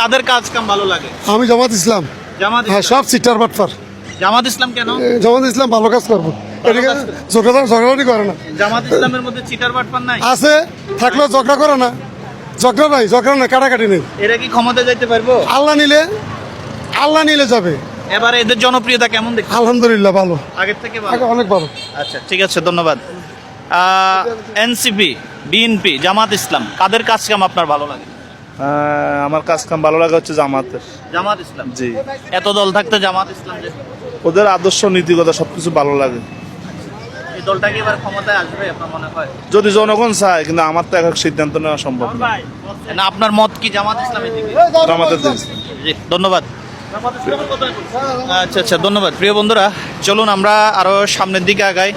কাদের কাজ কাম ভালো লাগে? আমি জামাত ইসলাম। জামাত হ্যাঁ, ইসলাম। সব সিটার বাটফার। জামাত ইসলাম কেন? জামাত ইসলাম ভালো কাজ করবো, এদিকে কাজ করে। ঝগড়াঝাটি করে না। জামাত ইসলামের মধ্যে চিটার বাটপার নাই? আছে, থাকলেও ঝগড়া করে না। ঝগড়া নাই, কাটাকাটি নেই। এরা কি ক্ষমতা যাইতে পারবো? আল্লাহ নিলে যাবে। এবারে এদের জনপ্রিয়তা কেমন দেখি? আলহামদুলিল্লাহ ভালো, আগের থেকে ভালো? আগে অনেক ভালো। আচ্ছা, ঠিক আছে, ধন্যবাদ। এনসিপি, বিএনপি, জামাত ইসলাম, কাদের কাজ কাম আপনার ভালো লাগে? আমার কাজ কাম ভালো লাগে হচ্ছে জামাতের। জামাত ইসলাম। জি, এত দল থাকতে জামাত ইসলাম যে, ওদের আদর্শ নীতিগত সবকিছু ভালো লাগে। এই দলটা কি এবার ক্ষমতায় আসবে আপনার মনে হয়? যদি জনগণ চায়, কিন্তু আমার তো একক সিদ্ধান্ত নেওয়া সম্ভব না। না, আপনার মত কি জামাত ইসলামের দিকে? জামাতের দিকে। জি, ধন্যবাদ। আচ্ছা আচ্ছা, ধন্যবাদ। প্রিয় বন্ধুরা, চলুন আমরা আরো সামনের দিকে আগাই।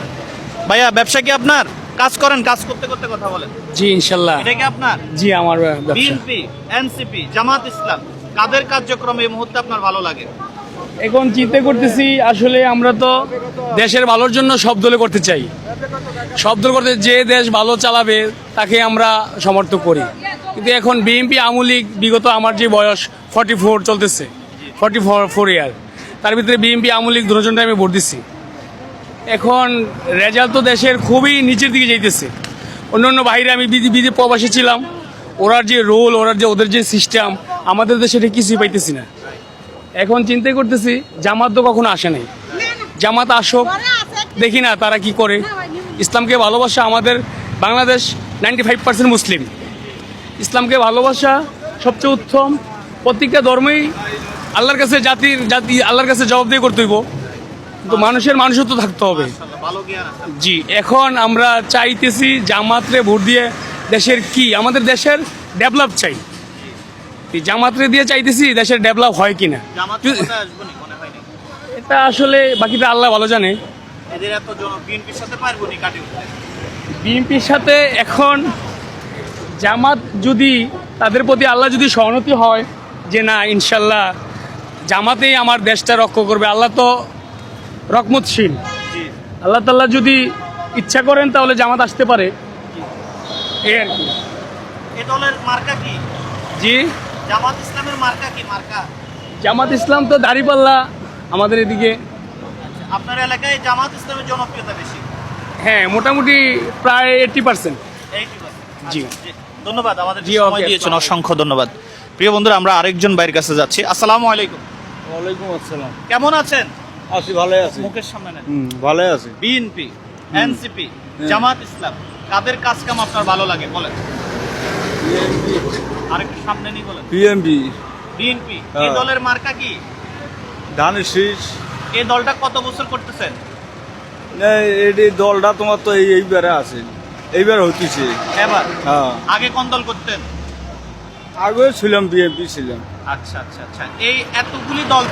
ভাইয়া, ব্যবসা কি আপনার? কাজ করেন, কাজ করতে করতে কথা বলেন। জি ইনশাল্লাহ। এটা কি আপনার? জি আমার ব্যবসা। বিএনপি, এনসিপি, জামাত ইসলাম, কাদের কার্যক্রম এই মুহূর্তে আপনার ভালো লাগে? এখন চিন্তা করতেছি, আসলে আমরা তো দেশের ভালোর জন্য সব দলে করতে চাই। সব দল করতে, যে দেশ ভালো চালাবে তাকে আমরা সমর্থন করি। কিন্তু এখন বিএনপি আওয়ামী লীগ, বিগত আমার যে বয়স 44 চলতেছে, 44 ইয়ার, তার ভিতরে বিএনপি আওয়ামী লীগ দুজনটা আমি ভোট দিচ্ছি। এখন রেজাল্ট তো দেশের খুবই নিচের দিকে যাইতেছে। অন্য বাইরে আমি বিদেশে প্রবাসী ছিলাম, ওরার যে রোল, ওদের যে সিস্টেম, আমাদের দেশে এটা কিছুই পাইতেছি না। এখন চিন্তা করতেছি, জামাত তো কখনো আসে নাই, জামাত আসুক, দেখি না তারা কি করে। ইসলামকে ভালোবাসা, আমাদের বাংলাদেশ 95% মুসলিম। ইসলামকে ভালোবাসা সবচেয়ে উত্তম। প্রত্যেকটা ধর্মই আল্লাহর কাছে জাতি আল্লাহর কাছে জবাব দিয়ে করতে হইব, কিন্তু মানুষের তো থাকতে হবে। ভালো জ্ঞান আছে। জি, এখন আমরা চাইতেছি জামাতরে ভোট দিয়ে দেশের আমাদের দেশের ডেভেলপ চাই। জামাতরে দিয়ে চাইতেছি দেশের ডেভেলপ হয় কিনা। জামাত ক্ষমতায় আসবে না মনে হয় না? এটা আসলে বাকিটা আল্লাহ ভালো জানে। এদের এত বিএনপির সাথে পারবো নি কাটিয়ে উঠতে? বিএনপির সাথে এখন জামাত যদি, তাদের প্রতি আল্লাহ যদি সহমতি হয় যে না ইনশাল্লাহ জামাতেই আমার দেশটা রক্ষা করবে, আল্লাহ তো রহমতশীল, আল্লাহ তাআলা যদি ইচ্ছা করেন তাহলে জামাত আসতে পারে, এই আর কি। এই দলের মার্কা কি? জি, জামাত ইসলামের মার্কা কি? মার্কা জামাত ইসলাম তো দাঁড়িপাল্লা আমাদের এদিকে। আপনার এলাকায় জামাত ইসলামের জনপ্রিয়তা বেশি? হ্যাঁ, মোটামুটি প্রায় 80%। 80%। জি। আচ্ছা, জি, ধন্যবাদ। আমাদের জি, সময় ওকে, দিয়েছেন, আসসালামু অসংখ্য ধন্যবাদ। প্রিয় বন্ধুরা, আমরা আরেকজন ভাইয়ের কাছে যাচ্ছি। আসসালামু আলাইকুম। ওয়ালাইকুম আসসালাম। কেমন আছেন? আছি, ভালোই আছি। মুখের সামনে নেন। ভালোই আছি। বিএনপি, এনসিপি, জামাত ইসলাম, কাদের কাজ কাম আপনার ভালো লাগে বলেন? আরেকটু সামনে নিয়ে বলেন। বিএনপি। বিএনপি। এই হ্যাঁ। দলের মার্কা কি? ধানের শীষ। এই দলটা কত বছর করতেছেন? এই দলটা তোমার তো এইবারে আছে, এইবার হইতেছে। এবার? হ্যাঁ, আগে কোন দল করতেন? আগে ছিলাম বিএনপি ছিলাম। আচ্ছা আচ্ছা আচ্ছা, এই এতগুলি দল